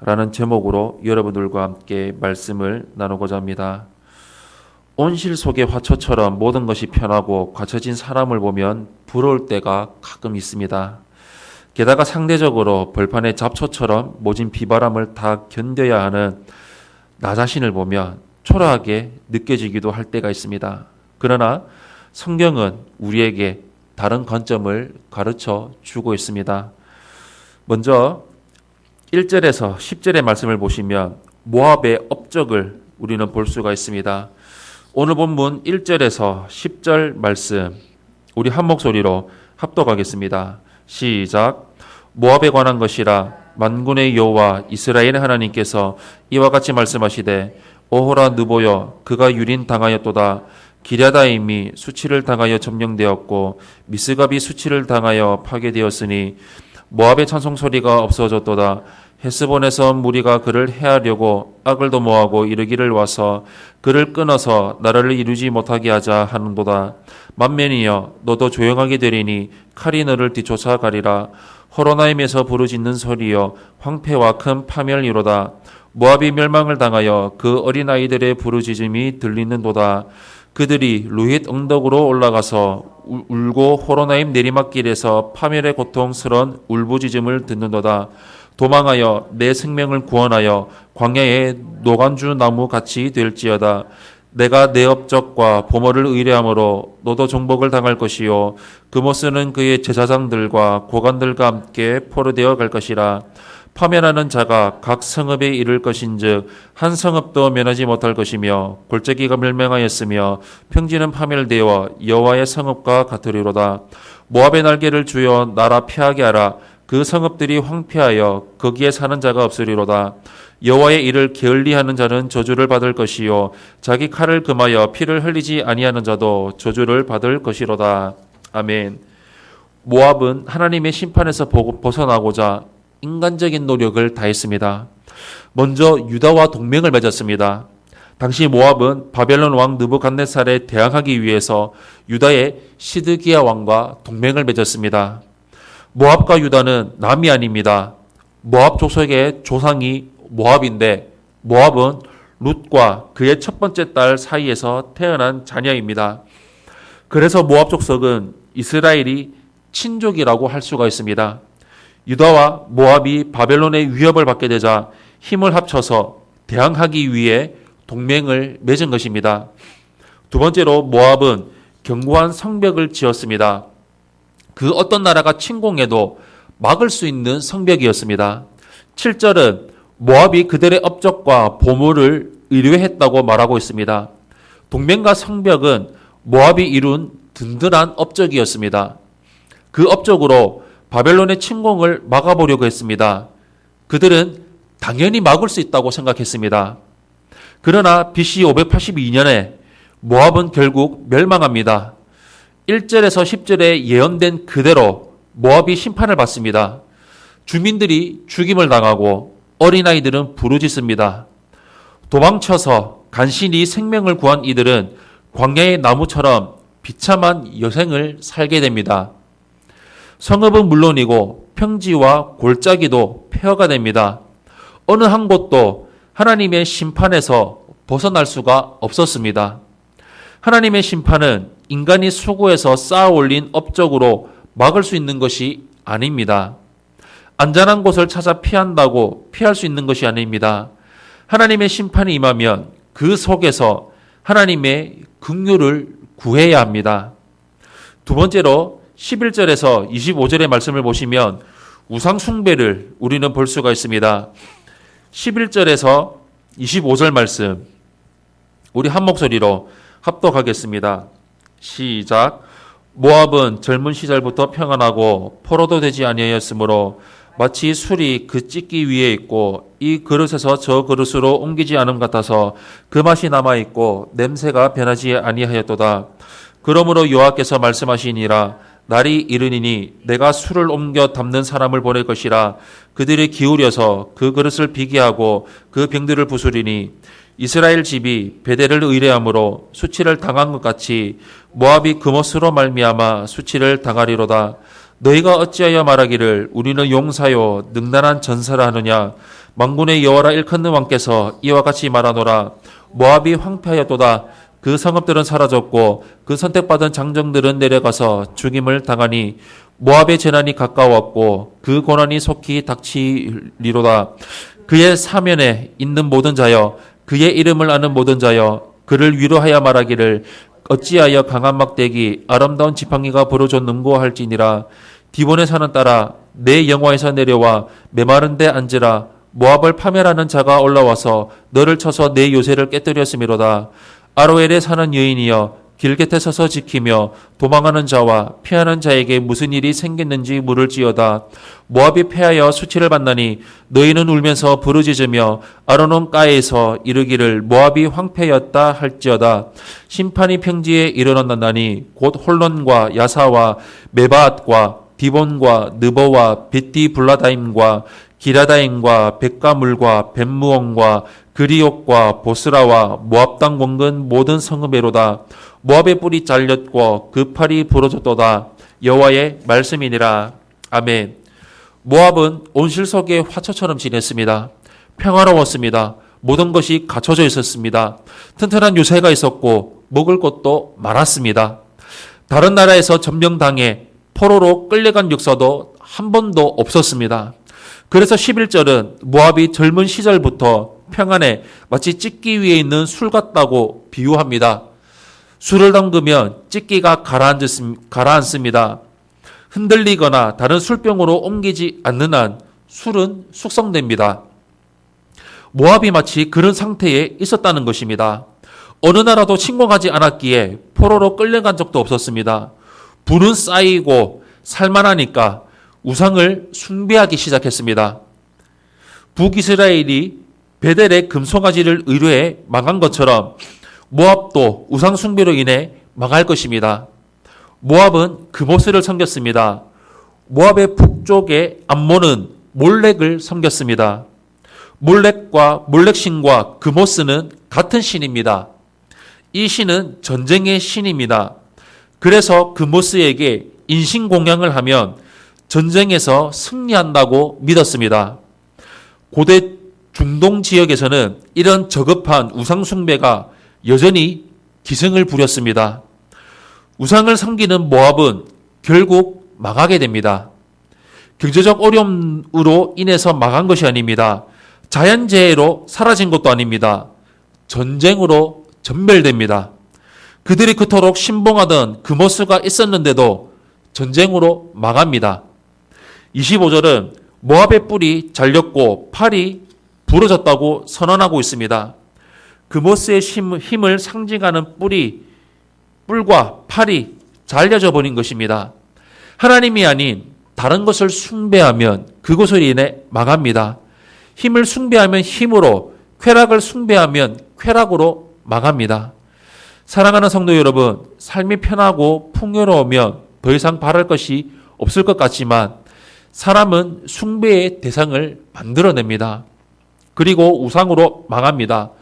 라는 제목으로 여러분들과 함께 말씀을 나누고자 합니다. 온실 속의 화초처럼 모든 것이 편하고 갖춰진 사람을 보면 부러울 때가 가끔 있습니다. 게다가 상대적으로 벌판의 잡초처럼 모진 비바람을 다 견뎌야 하는 나 자신을 보면 초라하게 느껴지기도 할 때가 있습니다. 그러나 성경은 우리에게 다른 관점을 가르쳐 주고 있습니다. 먼저 1절에서 10절의 말씀을 보시면 모압의 업적을 우리는 볼 수가 있습니다. 오늘 본문 1절에서 10절 말씀 우리 한 목소리로 합독하겠습니다. 시작. 모압에 관한 것이라 만군의 여호와 이스라엘의 하나님께서 이와 같이 말씀하시되 오호라 느보여 그가 유린당하였도다. 기랴다임이 수치를 당하여 점령되었고 미스갑이 수치를 당하여 파괴되었으니 모압의 찬송소리가 없어졌도다. 헤스본에서 무리가 그를 해하려고 악을 도모하고 이르기를 와서 그를 끊어서 나라를 이루지 못하게 하자 하는도다. 만면이여 너도 조용하게 되리니 칼이 너를 뒤쫓아가리라. 호로나임에서 부르짖는 소리여 황폐와 큰 파멸이로다. 모압이 멸망을 당하여 그 어린아이들의 부르짖음이 들리는도다. 그들이 루힛 언덕으로 올라가서 울고 호로나임 내리막길에서 파멸의 고통스러운 울부짖음을 듣는도다. 도망하여 내 생명을 구원하여 광야의 노간주 나무 같이 될지어다. 내가 내 업적과 보모를 의뢰함으로 너도 정복을 당할 것이요 그모스는 그의 제사장들과 고관들과 함께 포로되어 갈 것이라. 파멸하는 자가 각 성읍에 이를 것인즉 한 성읍도 면하지 못할 것이며 골짜기가 멸망하였으며 평지는 파멸되어 여호와의 성읍과 같으리로다. 모압의 날개를 주여 나라 피하게 하라. 그 성읍들이 황폐하여 거기에 사는 자가 없으리로다. 여호와의 일을 게을리하는 자는 저주를 받을 것이요 자기 칼을 금하여 피를 흘리지 아니하는 자도 저주를 받을 것이로다. 아멘. 모압은 하나님의 심판에서 벗어나고자 인간적인 노력을 다했습니다. 먼저 유다와 동맹을 맺었습니다. 당시 모압은 바벨론 왕 느부갓네살에 대항하기 위해서 유다의 시드기야 왕과 동맹을 맺었습니다. 모압과 유다는 남이 아닙니다. 모압 족속의 조상이 모압인데 모압은 룻과 그의 첫 번째 딸 사이에서 태어난 자녀입니다. 그래서 모압 족속은 이스라엘이 친족이라고 할 수가 있습니다. 유다와 모압이 바벨론의 위협을 받게 되자 힘을 합쳐서 대항하기 위해 동맹을 맺은 것입니다. 두 번째로 모압은 견고한 성벽을 지었습니다. 그 어떤 나라가 침공해도 막을 수 있는 성벽이었습니다. 7절은 모압이 그들의 업적과 보물을 의뢰했다고 말하고 있습니다. 동맹과 성벽은 모압이 이룬 든든한 업적이었습니다. 그 업적으로 바벨론의 침공을 막아보려고 했습니다. 그들은 당연히 막을 수 있다고 생각했습니다. 그러나 BC 582년에 모압은 결국 멸망합니다. 1절에서 10절에 예언된 그대로 모압이 심판을 받습니다. 주민들이 죽임을 당하고 어린아이들은 부르짖습니다. 도망쳐서 간신히 생명을 구한 이들은 광야의 나무처럼 비참한 여생을 살게 됩니다. 성읍은 물론이고 평지와 골짜기도 폐허가 됩니다. 어느 한 곳도 하나님의 심판에서 벗어날 수가 없었습니다. 하나님의 심판은 인간이 수고해서 쌓아 올린 업적으로 막을 수 있는 것이 아닙니다. 안전한 곳을 찾아 피한다고 피할 수 있는 것이 아닙니다. 하나님의 심판이 임하면 그 속에서 하나님의 긍휼을 구해야 합니다. 두 번째로 11절에서 25절의 말씀을 보시면 우상 숭배를 우리는 볼 수가 있습니다. 11절에서 25절 말씀 우리 한 목소리로 합독하겠습니다. 시작. 모압은 젊은 시절부터 평안하고 포로도 되지 아니하였으므로 마치 술이 그 찢기 위에 있고 이 그릇에서 저 그릇으로 옮기지 않음 같아서 그 맛이 남아있고 냄새가 변하지 아니하였도다. 그러므로 여호와께서 말씀하시니라. 날이 이르니니 내가 술을 옮겨 담는 사람을 보낼 것이라. 그들이 기울여서 그 그릇을 비게 하고 그 병들을 부수리니 이스라엘 집이 베델을 의뢰함으로 수치를 당한 것 같이 모압이 그못으로 말미암아 수치를 당하리로다. 너희가 어찌하여 말하기를 우리는 용사요 능란한 전사라 하느냐. 만군의 여호와라 일컫는 왕께서 이와 같이 말하노라. 모압이 황폐하였도다. 그 성읍들은 사라졌고 그 선택받은 장정들은 내려가서 죽임을 당하니 모압의 재난이 가까웠고 그 고난이 속히 닥치리로다. 그의 사면에 있는 모든 자여, 그의 이름을 아는 모든 자여, 그를 위로하여 말하기를 어찌하여 강한 막대기 아름다운 지팡이가 부러졌는고 할지니라. 디본의 산은 따라 내 영화에서 내려와 메마른 데 앉으라. 모압을 파멸하는 자가 올라와서 너를 쳐서 내 요새를 깨뜨렸음이로다. 아로엘에 사는 여인이여, 길 곁에 서서 지키며 도망하는 자와 피하는 자에게 무슨 일이 생겼는지 물을지어다. 모압이 패하여 수치를 받나니 너희는 울면서 부르짖으며 아르논가에서 이르기를 모압이 황폐였다 할지어다. 심판이 평지에 이르렀나니 곧 홀론과 야사와 메바앗과 디본과 느보와 벳디블라다임과 기라다임과 백가물과 벳무원과 그리옥과 보스라와 모압 땅 원근 모든 성읍에로다. 모압의 뿔이 잘렸고 그 팔이 부러졌도다. 여호와의 말씀이니라. 아멘. 모압은 온실 속의 화초처럼 지냈습니다. 평화로웠습니다. 모든 것이 갖춰져 있었습니다. 튼튼한 요새가 있었고 먹을 것도 많았습니다. 다른 나라에서 점령당해 포로로 끌려간 역사도 한 번도 없었습니다. 그래서 11절은 모압이 젊은 시절부터 평안에 마치 찢기 위에 있는 술 같다고 비유합니다. 술을 담그면 찢기가 가라앉습니다. 흔들리거나 다른 술병으로 옮기지 않는 한 술은 숙성됩니다. 모압이 마치 그런 상태에 있었다는 것입니다. 어느 나라도 침공하지 않았기에 포로로 끌려간 적도 없었습니다. 불은 쌓이고 살만하니까 우상을 숭배하기 시작했습니다. 북이스라엘이 베델의 금송아지를 의뢰해 망한 것처럼 모압도 우상 숭배로 인해 망할 것입니다. 모압은 그모스를 섬겼습니다. 모압의 북쪽의 암몬은 몰렉을 섬겼습니다. 몰렉과 몰렉신과 그모스는 같은 신입니다. 이 신은 전쟁의 신입니다. 그래서 그모스에게 인신공양을 하면 전쟁에서 승리한다고 믿었습니다. 고대 중동 지역에서는 이런 저급한 우상 숭배가 여전히 기승을 부렸습니다. 우상을 섬기는 모압은 결국 망하게 됩니다. 경제적 어려움으로 인해서 망한 것이 아닙니다. 자연재해로 사라진 것도 아닙니다. 전쟁으로 전멸됩니다. 그들이 그토록 신봉하던 그모스가 있었는데도 전쟁으로 망합니다. 25절은 모압의 뿔이 잘렸고 팔이 부러졌다고 선언하고 있습니다. 그모스의 힘을 상징하는 뿔과 팔이 잘려져 버린 것입니다. 하나님이 아닌 다른 것을 숭배하면 그것으로 인해 망합니다. 힘을 숭배하면 힘으로, 쾌락을 숭배하면 쾌락으로 망합니다. 사랑하는 성도 여러분, 삶이 편하고 풍요로우면 더 이상 바랄 것이 없을 것 같지만 사람은 숭배의 대상을 만들어냅니다. 그리고 우상으로 망합니다.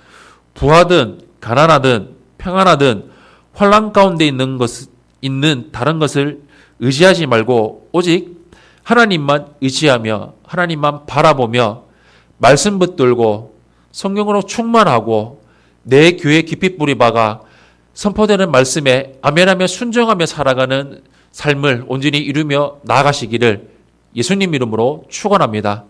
부하든 가난하든 평안하든 환난 가운데 있는 다른 것을 의지하지 말고 오직 하나님만 의지하며 하나님만 바라보며 말씀 붙들고 성령으로 충만하고 내 교회 깊이 뿌리 박아 선포되는 말씀에 아멘하며 순종하며 살아가는 삶을 온전히 이루며 나아가시기를 예수님 이름으로 축원합니다.